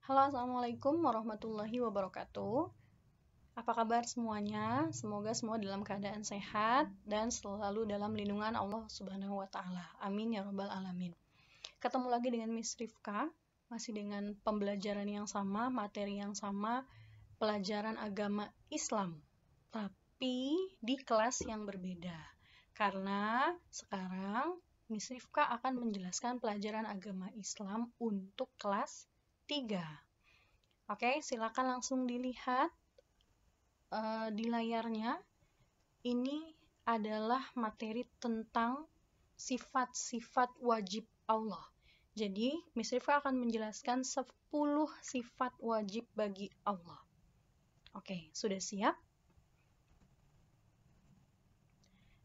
Halo, Assalamualaikum warahmatullahi wabarakatuh. Apa kabar semuanya? Semoga semua dalam keadaan sehat dan selalu dalam lindungan Allah Subhanahu wa Ta'ala. Amin ya Rabbal 'Alamin. Ketemu lagi dengan Miss Rifka, masih dengan pembelajaran yang sama, materi yang sama, pelajaran agama Islam, tapi di kelas yang berbeda. Karena sekarang Miss Rifka akan menjelaskan pelajaran agama Islam untuk kelas 3. Oke, silakan langsung dilihat di layarnya. Ini adalah materi tentang sifat-sifat wajib Allah. Jadi, Miss Rifka akan menjelaskan 10 sifat wajib bagi Allah. Oke, sudah siap?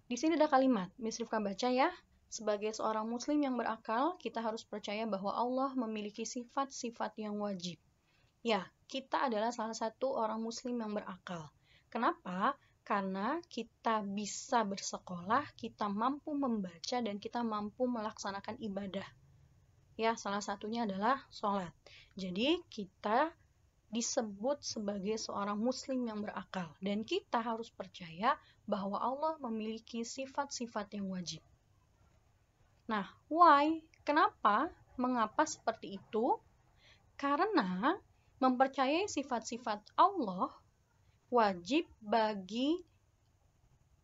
Di sini ada kalimat, Miss Rifka baca ya. Sebagai seorang muslim yang berakal, kita harus percaya bahwa Allah memiliki sifat-sifat yang wajib. Ya, kita adalah salah satu orang muslim yang berakal. Kenapa? Karena kita bisa bersekolah, kita mampu membaca, dan kita mampu melaksanakan ibadah. Ya, salah satunya adalah sholat. Jadi, kita disebut sebagai seorang muslim yang berakal. Dan kita harus percaya bahwa Allah memiliki sifat-sifat yang wajib. Nah, why? Kenapa? Mengapa seperti itu? Karena mempercayai sifat-sifat Allah wajib bagi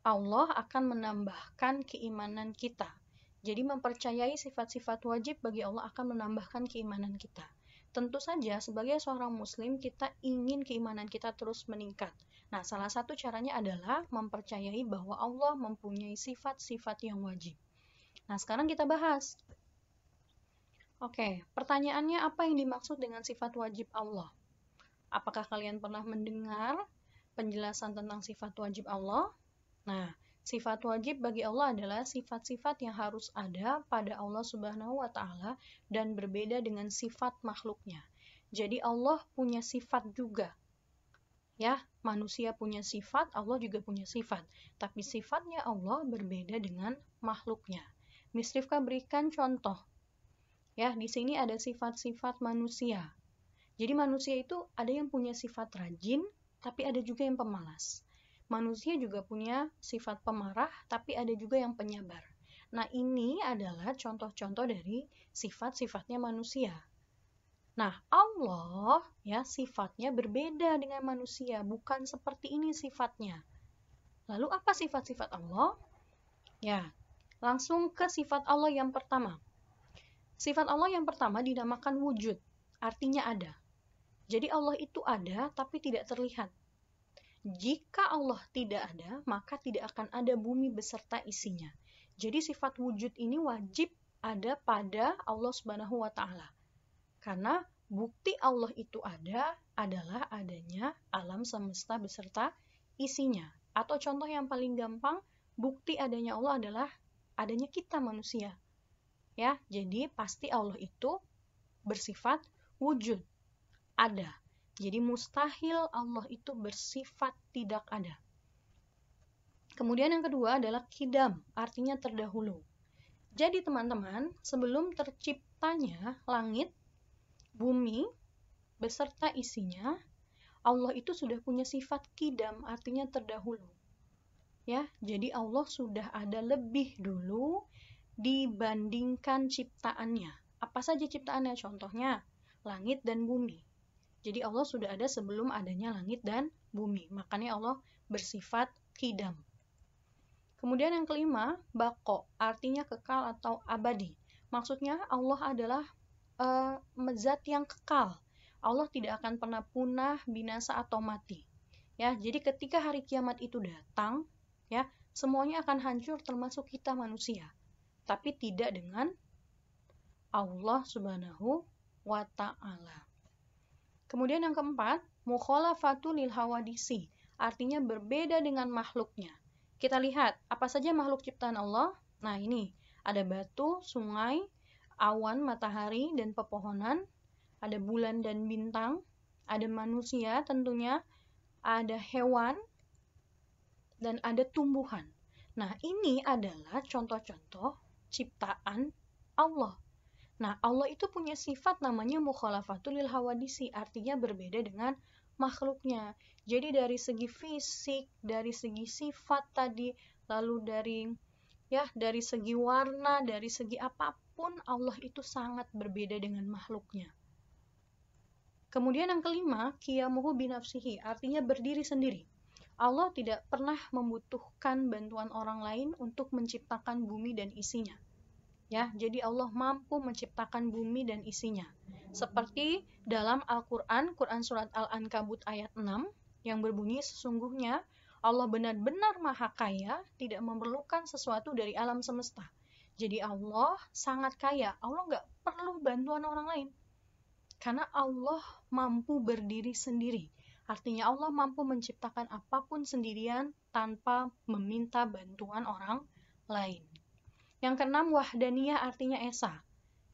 Allah akan menambahkan keimanan kita. Jadi mempercayai sifat-sifat wajib bagi Allah akan menambahkan keimanan kita. Tentu saja sebagai seorang muslim kita ingin keimanan kita terus meningkat. Nah, salah satu caranya adalah mempercayai bahwa Allah mempunyai sifat-sifat yang wajib. Nah, sekarang kita bahas. Oke, pertanyaannya apa yang dimaksud dengan sifat wajib Allah? Apakah kalian pernah mendengar penjelasan tentang sifat wajib Allah? Nah, sifat wajib bagi Allah adalah sifat-sifat yang harus ada pada Allah Subhanahu wa Ta'ala dan berbeda dengan sifat makhluknya. Jadi Allah punya sifat juga. Ya, manusia punya sifat, Allah juga punya sifat. Tapi sifatnya Allah berbeda dengan makhluknya. Miss Rifka berikan contoh. Ya, di sini ada sifat-sifat manusia. Jadi manusia itu ada yang punya sifat rajin, tapi ada juga yang pemalas. Manusia juga punya sifat pemarah, tapi ada juga yang penyabar. Nah, ini adalah contoh-contoh dari sifat-sifatnya manusia. Nah, Allah ya sifatnya berbeda dengan manusia, bukan seperti ini sifatnya. Lalu apa sifat-sifat Allah? Ya, langsung ke sifat Allah yang pertama. Sifat Allah yang pertama dinamakan wujud, artinya ada. Jadi Allah itu ada tapi tidak terlihat. Jika Allah tidak ada, maka tidak akan ada bumi beserta isinya. Jadi sifat wujud ini wajib ada pada Allah Subhanahu wa Ta'ala. Karena bukti Allah itu ada adalah adanya alam semesta beserta isinya. Atau contoh yang paling gampang, bukti adanya Allah adalah adanya kita manusia. Ya, jadi pasti Allah itu bersifat wujud, ada. Jadi mustahil Allah itu bersifat tidak ada. Kemudian yang kedua adalah qidam, artinya terdahulu. Jadi teman-teman, sebelum terciptanya langit, bumi, beserta isinya, Allah itu sudah punya sifat qidam, artinya terdahulu. Ya, jadi Allah sudah ada lebih dulu dibandingkan ciptaannya. Apa saja ciptaannya? Contohnya, langit dan bumi. Jadi Allah sudah ada sebelum adanya langit dan bumi. Makanya Allah bersifat qidam. Kemudian yang kelima, baqo, artinya kekal atau abadi. Maksudnya Allah adalah zat yang kekal. Allah tidak akan pernah punah, binasa atau mati. Ya, jadi ketika hari kiamat itu datang, ya, semuanya akan hancur termasuk kita manusia. Tapi tidak dengan Allah Subhanahu wa Ta'ala. Kemudian yang keempat, mukhalafatu lil hawadisi, artinya berbeda dengan makhluknya. Kita lihat, apa saja makhluk ciptaan Allah? Nah, ini ada batu, sungai, awan, matahari, dan pepohonan, ada bulan dan bintang, ada manusia tentunya, ada hewan, dan ada tumbuhan. Nah, ini adalah contoh-contoh ciptaan Allah. Nah, Allah itu punya sifat namanya mukhalafatul lil hawadisi, artinya berbeda dengan makhluknya. Jadi dari segi fisik, dari segi sifat tadi, lalu dari segi warna, dari segi apapun, Allah itu sangat berbeda dengan makhluknya. Kemudian yang kelima, qiyamuhu binafsihi, artinya berdiri sendiri. Allah tidak pernah membutuhkan bantuan orang lain untuk menciptakan bumi dan isinya. Ya, jadi Allah mampu menciptakan bumi dan isinya. Seperti dalam Al-Qur'an, Quran surat Al-Ankabut ayat 6 yang berbunyi, sesungguhnya Allah benar-benar maha kaya, tidak memerlukan sesuatu dari alam semesta. Jadi Allah sangat kaya, Allah nggak perlu bantuan orang lain. Karena Allah mampu berdiri sendiri. Artinya Allah mampu menciptakan apapun sendirian tanpa meminta bantuan orang lain. Yang keenam, wahdaniyah artinya esa.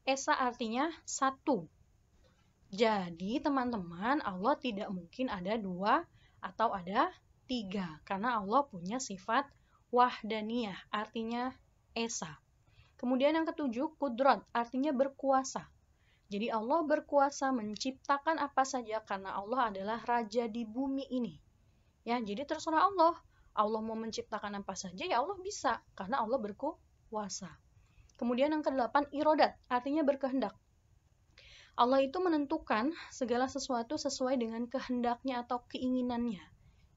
Esa artinya satu. Jadi teman-teman, Allah tidak mungkin ada dua atau ada tiga. Karena Allah punya sifat wahdaniyah, artinya esa. Kemudian yang ketujuh, kudrat, artinya berkuasa. Jadi Allah berkuasa menciptakan apa saja karena Allah adalah raja di bumi ini. Ya, jadi terserah Allah. Allah mau menciptakan apa saja, ya Allah bisa. Karena Allah berkuasa. Kemudian yang kedelapan, irodat, artinya berkehendak. Allah itu menentukan segala sesuatu sesuai dengan kehendaknya atau keinginannya.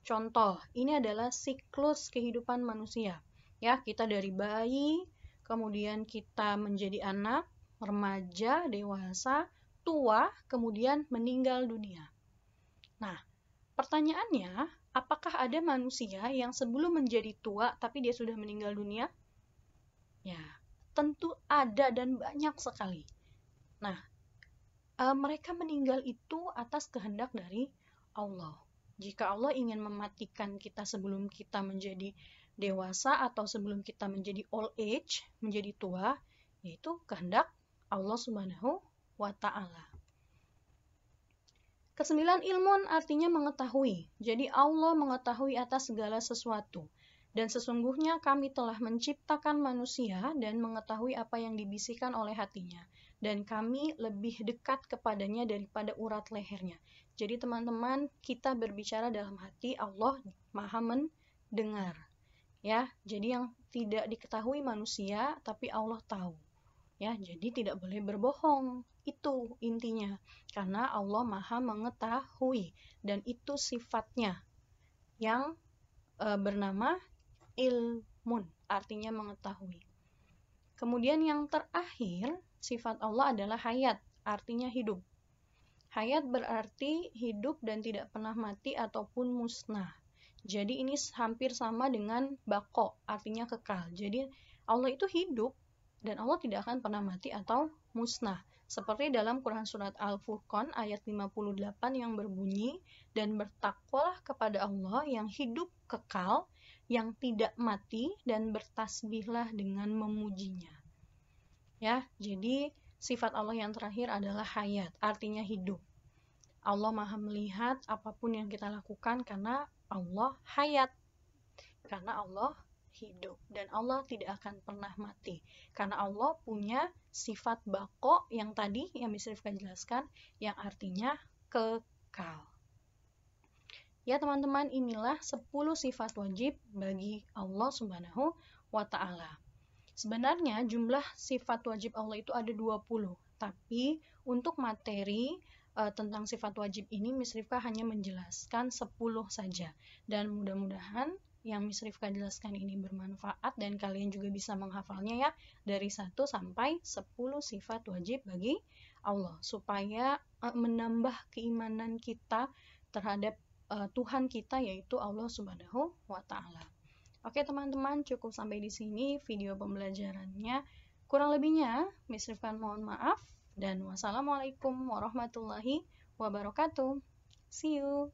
Contoh, ini adalah siklus kehidupan manusia. Ya, kita dari bayi, kemudian kita menjadi anak, remaja, dewasa, tua, kemudian meninggal dunia. Nah, pertanyaannya, apakah ada manusia yang sebelum menjadi tua tapi dia sudah meninggal dunia? Ya, tentu ada dan banyak sekali. Nah, mereka meninggal itu atas kehendak dari Allah. Jika Allah ingin mematikan kita sebelum kita menjadi dewasa atau sebelum kita menjadi old age, menjadi tua, yaitu kehendak Allah Subhanahu wa Ta'ala. Kesembilan, ilmun artinya mengetahui. Jadi Allah mengetahui atas segala sesuatu. Dan sesungguhnya kami telah menciptakan manusia dan mengetahui apa yang dibisikkan oleh hatinya. Dan kami lebih dekat kepadanya daripada urat lehernya. Jadi teman-teman, kita berbicara dalam hati, Allah maha mendengar. Ya, jadi yang tidak diketahui manusia, tapi Allah tahu. Ya, jadi tidak boleh berbohong. Itu intinya. Karena Allah maha mengetahui. Dan itu sifatnya yang bernama ilmun, artinya mengetahui. Kemudian yang terakhir, sifat Allah adalah hayat, artinya hidup. Hayat berarti hidup dan tidak pernah mati ataupun musnah. Jadi ini hampir sama dengan bako, artinya kekal. Jadi Allah itu hidup dan Allah tidak akan pernah mati atau musnah. Seperti dalam Quran surat Al-Furqan ayat 58 yang berbunyi, dan bertakwalah kepada Allah yang hidup kekal, yang tidak mati, dan bertasbihlah dengan memujinya. Ya, jadi sifat Allah yang terakhir adalah hayat, artinya hidup. Allah maha melihat apapun yang kita lakukan karena Allah hayat. Karena Allah hidup. Dan Allah tidak akan pernah mati. Karena Allah punya sifat bako yang tadi yang bisa Rifka jelaskan, yang artinya kekal. Ya teman-teman, inilah 10 sifat wajib bagi Allah Subhanahu wa Ta'ala. Sebenarnya jumlah sifat wajib Allah itu ada 20, tapi untuk materi tentang sifat wajib ini Miss Rifka hanya menjelaskan 10 saja. Dan mudah-mudahan yang Miss Rifka jelaskan ini bermanfaat dan kalian juga bisa menghafalnya ya, dari 1 sampai 10 sifat wajib bagi Allah, supaya menambah keimanan kita terhadap Tuhan kita, yaitu Allah Subhanahu wa Ta'ala. Oke teman-teman, cukup sampai di sini video pembelajarannya. Kurang lebihnya, Miss Rifka mohon maaf. Dan wassalamualaikum warahmatullahi wabarakatuh. See you.